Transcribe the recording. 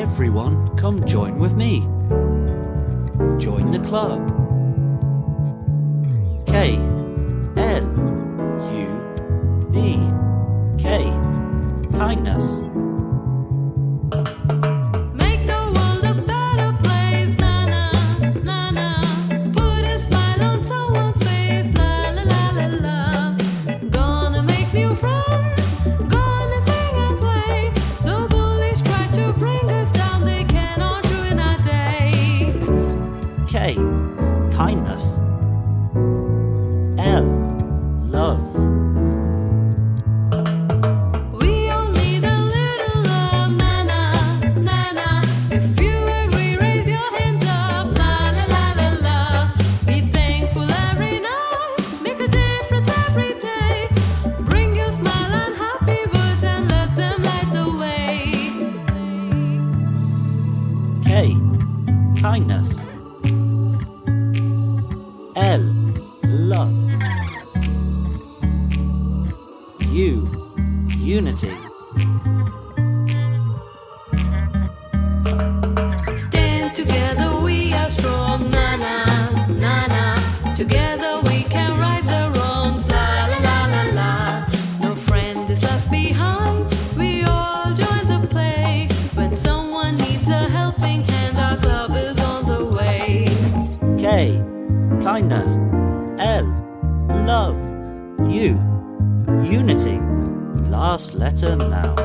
Everyone, come join with me. Join the club. KLUB. K. Kindness. Make the world a better place, na na, na na. Put a smile on someone's face, la la la la la. Gonna make new friends, gonna sing and play. The bullies try to bring us down, they cannot ruin our days. K. Kindness. L. Love. We all need a little love, na na, na na. If you agree, raise your hands up, la la la la la. Be thankful every night, make a difference every day. Bring your smile and happy words and let them light the way. K. Kindness. L. Love. U. Unity. Stand together, we are strong, na na, na na. Together we can right the wrongs, la la la la la. No friend is left behind, we all join the play. When someone needs a helping hand, our club is on the way. K. Kindness. L. Love. U. Unity. Last letter now.